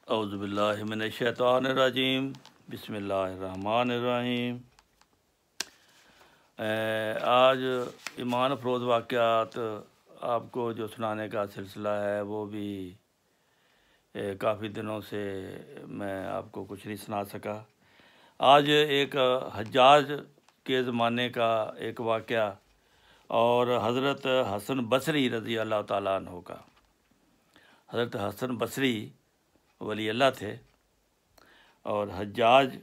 اعوذ باللہ من الشیطان الرجیم، بسم اللہ الرحمن الرحیم۔ آج ایمان افروز واقعات آپ کو جو سنانے کا سلسلہ ہے وہ بھی کافی دنوں سے میں آپ کو کچھ نہیں سنا سکا۔ آج ایک حجاج کے زمانے کا ایک واقعہ اور حضرت حسن بصری رضی اللہ تعالیٰ عنہ کا۔ حضرت حسن بصری ولی اللہ تھے اور حجاج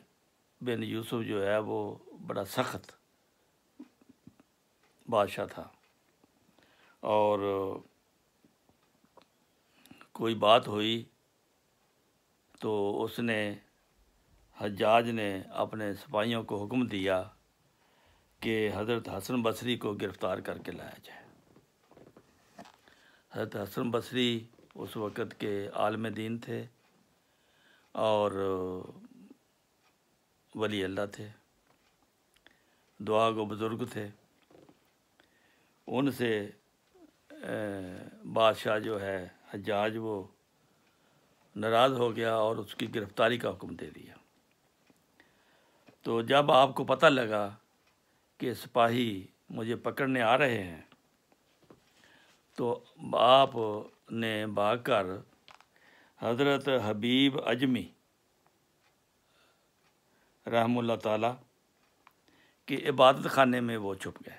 بن یوسف جو ہے وہ بڑا سخت بادشاہ تھا، اور کوئی بات ہوئی تو اس نے حجاج نے اپنے سپاہیوں کو حکم دیا کہ حضرت حسن بصری کو گرفتار کر کے لایا جائے۔ حضرت حسن بصری اس وقت کے عالم دین تھے اور ولی اللہ تھے، دعا گو بزرگ تھے۔ ان سے بادشاہ جو ہے حجاج وہ ناراض ہو گیا اور اس کی گرفتاری کا حکم دے دیا۔ تو جب آپ کو پتہ لگا کہ سپاہی مجھے پکڑنے آ رہے ہیں تو آپ نے بھاگ کر حضرت حبیب اجمی رحمہ اللہ تعالیٰ کے عبادت خانے میں وہ چھپ گئے۔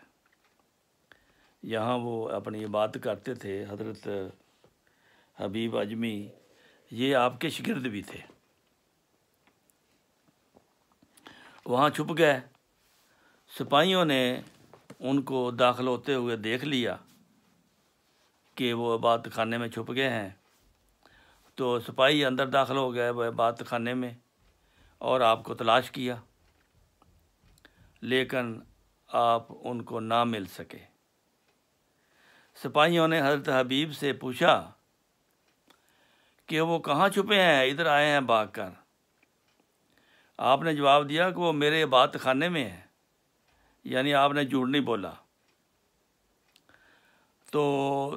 یہاں وہ اپنی عبادت کرتے تھے۔ حضرت حبیب اجمی یہ آپ کے شاگرد بھی تھے۔ وہاں چھپ گئے۔ سپاہیوں نے ان کو داخل ہوتے ہوئے دیکھ لیا کہ وہ عبادت خانے میں چھپ گئے ہیں، تو سپاہی اندر داخل ہو گئے وہ عبادت خانے میں اور آپ کو تلاش کیا، لیکن آپ ان کو نہ مل سکے۔ سپاہیوں نے حضرت حبیب سے پوچھا کہ وہ کہاں چھپے ہیں، ادھر آئے ہیں بھاگ کر۔ آپ نے جواب دیا کہ وہ میرے عبادت خانے میں ہے، یعنی آپ نے جھوٹ نہیں بولا۔ تو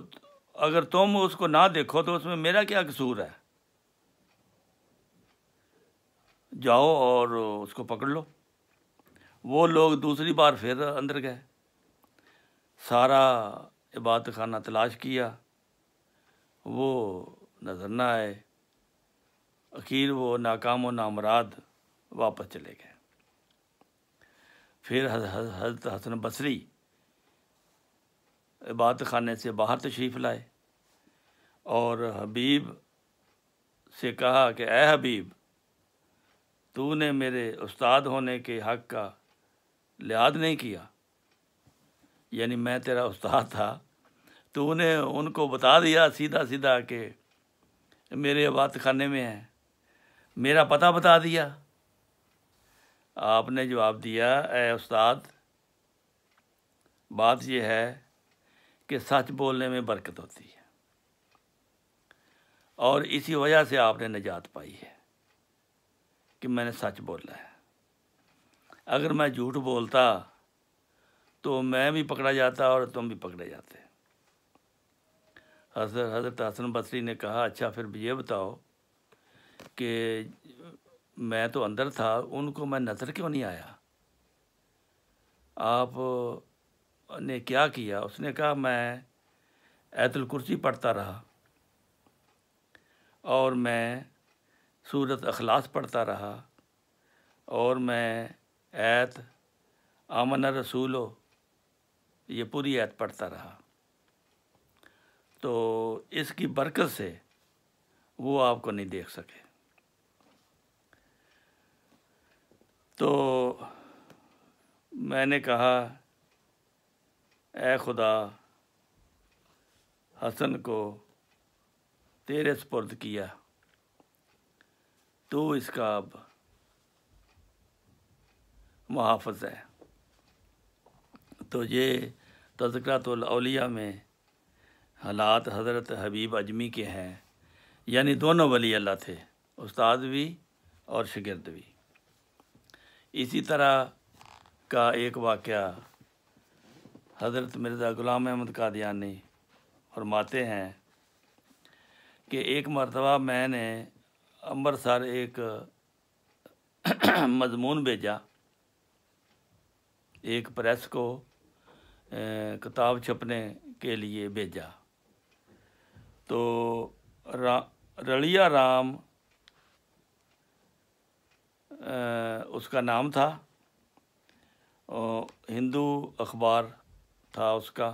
اگر تم اس کو نہ دیکھو تو اس میں میرا کیا قصور ہے، جاؤ اور اس کو پکڑ لو۔ وہ لوگ دوسری بار پھر اندر گئے، سارا عبادت خانہ تلاش کیا، وہ نظر نہ آئے۔ اخیر وہ ناکام و نامراد واپس چلے گئے۔ پھر حضرت حسن بصری عبادت خانے سے باہر تشریف لائے اور حبیب سے کہا کہ اے حبیب، تو نے میرے استاد ہونے کے حق کا لحاظ نہیں کیا، یعنی میں تیرا استاد تھا، تو نے ان کو بتا دیا سیدھا سیدھا کہ میرے عبادت خانے میں ہیں، میرا پتہ بتا دیا۔ آپ نے جواب دیا اے استاد، بات یہ ہے کہ سچ بولنے میں برکت ہوتی ہے، اور اسی وجہ سے آپ نے نجات پائی ہے کہ میں نے سچ بولا ہے۔ اگر میں جھوٹ بولتا تو میں بھی پکڑا جاتا اور تم بھی پکڑے جاتے۔ حضرت حسن بصری نے کہا اچھا پھر یہ بتاؤ کہ میں تو اندر تھا، ان کو میں نظر کیوں نہیں آیا؟ آپ نے کیا کیا؟ اس نے کہا میں آیت الکرسی پڑھتا رہا اور میں سورۃ اخلاص پڑھتا رہا اور میں آیت آمن الرسول یہ پوری آیت پڑھتا رہا، تو اس کی برکت سے وہ آپ کو نہیں دیکھ سکے۔ تو میں نے کہا اے خدا، حسن کو تیرے سپرد کیا، تو اس کا اب محافظ ہے۔ تو یہ تذکرۃ الاولیاء میں حالات حضرت حبیب اجمی کے ہیں، یعنی دونوں ولی اللہ تھے، استاد بھی اور شاگرد بھی۔ اسی طرح کا ایک واقعہ حضرت مرزا غلام احمد قادیانی فرماتے ہیں کہ ایک مرتبہ میں نے امرتسر ایک مضمون بھیجا، ایک پریس کو کتاب چھپنے کے لیے بھیجا، تو رلیا رام اس کا نام تھا، ہندو اخبار تھا اس کا،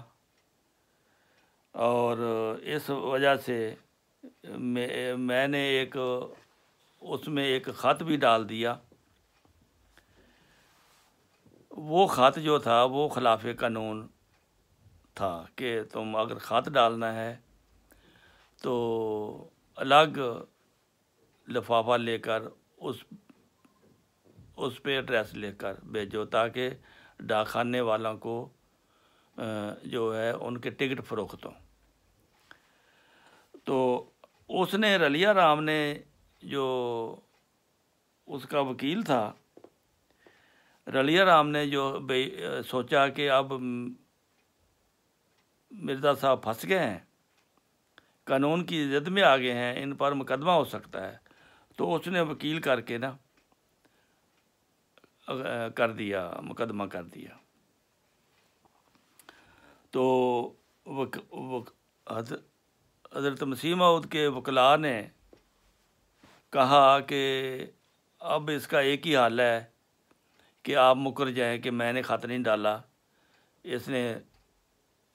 اور اس وجہ سے میں نے اس میں ایک خط بھی ڈال دیا۔ وہ خط جو تھا وہ خلاف قانون تھا کہ تم اگر خط ڈالنا ہے تو الگ لفافہ لے کر اس پہ ایڈریس لے کر بھیجو، تاکہ ڈاک خانے والوں کو جو ہے ان کے ٹکٹ فروخت ہوں۔ تو اس نے رلیا رام نے جو اس کا وکیل تھا، رلیا رام نے جو سوچا کہ اب مرزا صاحب پھنس گئے ہیں، قانون کی زد میں آ گئے ہیں، ان پر مقدمہ ہو سکتا ہے، تو اس نے وکیل کر کے مقدمہ کر دیا۔ تو حضرت مسیح موعود کے وکلاء نے کہا کہ اب اس کا ایک ہی حل ہے کہ آپ مکر جائیں کہ میں نے خط نہیں ڈالا،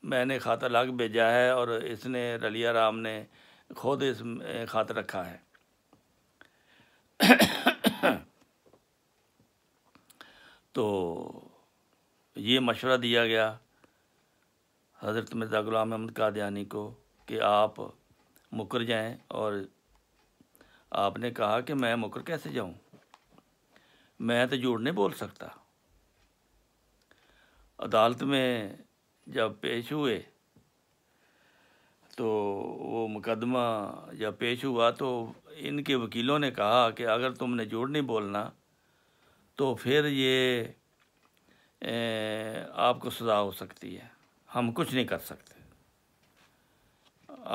میں نے خط الگ بھیجا ہے، اور اس نے رلیا رام نے خود اس میں خط رکھا ہے۔ تو یہ مشورہ دیا گیا حضرت مرزا غلام احمد قادیانی کو کہ آپ مکر جائیں، اور آپ نے کہا کہ میں مکر کیسے جاؤں، میں تو جھوٹ نہیں بول سکتا۔ عدالت میں جب پیش ہوئے تو وہ مقدمہ جب پیش ہوا تو ان کے وکیلوں نے کہا کہ اگر تم نے جھوٹ نہیں بولنا تو پھر یہ آپ کو سزا ہو سکتی ہے، ہم کچھ نہیں کر سکتے۔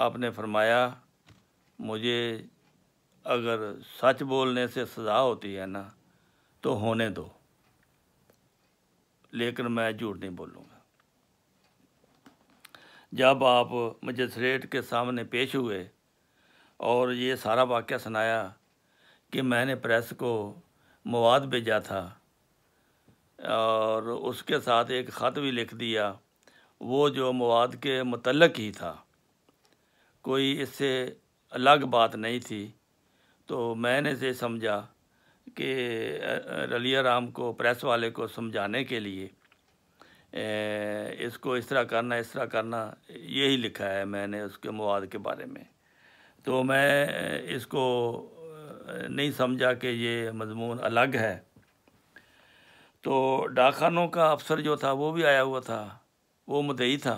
آپ نے فرمایا مجھے اگر سچ بولنے سے سزا ہوتی ہے نا تو ہونے دو، لیکن میں جھوٹ نہیں بولوں گا۔ جب آپ مجسٹریٹ کے سامنے پیش ہوئے اور یہ سارا واقعہ سنایا کہ میں نے پریس کو مواد بھیجا تھا اور اس کے ساتھ ایک خط بھی لکھ دیا، وہ جو مواد کے متعلق ہی تھا، کوئی اس سے الگ بات نہیں تھی، تو میں نے یہ سمجھا کہ رلیا رام کو، پریس والے کو سمجھانے کے لیے اس کو اس طرح کرنا یہی لکھا ہے میں نے اس کے مواد کے بارے میں۔ تو میں اس کو نہیں سمجھا کہ یہ مضمون الگ ہے۔ تو ڈاک خانوں کا افسر جو تھا وہ بھی آیا ہوا تھا، وہ مدعی تھا۔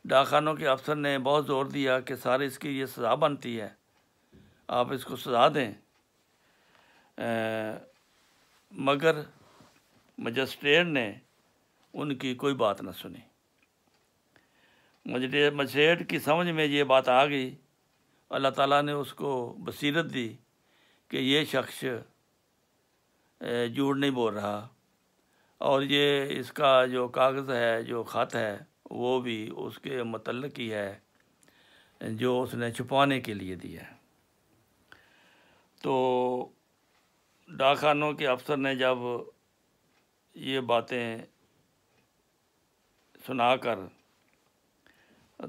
ڈاک خانوں کے افسر نے بہت زور دیا کہ سر اس کی یہ سزا بنتی ہے، آپ اس کو سزا دیں، مگر مجسٹریٹ نے ان کی کوئی بات نہ سنی۔ مجسٹریٹ کی سمجھ میں یہ بات آ گئی، اللہ تعالیٰ نے اس کو بصیرت دی کہ یہ شخص جھوٹ نہیں بول رہا، اور یہ اس کا جو کاغذ ہے، جو خط ہے، وہ بھی اس کے متعلق ہی ہے جو اس نے چھپانے کے لیے دیا ہے۔ تو ڈاک خانوں کے افسر نے جب یہ باتیں سنا کر،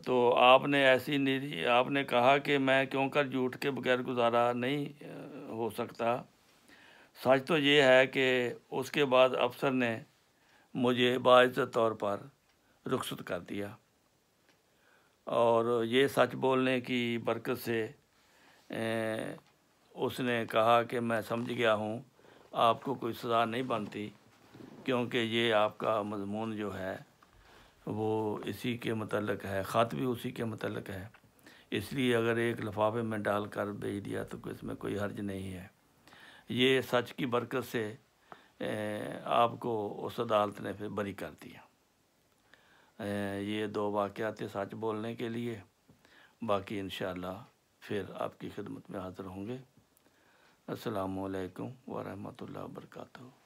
تو آپ نے کہا کہ میں کیوں کر جھوٹ کے بغیر گزارا نہیں ہو سکتا۔ سچ تو یہ ہے کہ اس کے بعد افسر نے مجھے باعزت طور پر رخصت کر دیا، اور یہ سچ بولنے کی برکت سے اس نے کہا کہ میں سمجھ گیا ہوں آپ کو کوئی سزا نہیں بنتی، کیونکہ یہ آپ کا مضمون جو ہے وہ اسی کے متعلق ہے، خط بھی اسی کے متعلق ہے، اس لیے اگر ایک لفافے میں ڈال کر بھیج دیا تو اس میں کوئی حرج نہیں ہے۔ یہ سچ کی برکت سے آپ کو اس عدالت نے پھر بری کر دیا۔ یہ دو واقعات سچ بولنے کے لیے، باقی انشاءاللہ پھر آپ کی خدمت میں حاضر ہوں گے۔ السلام علیکم ورحمۃ اللہ وبرکاتہ۔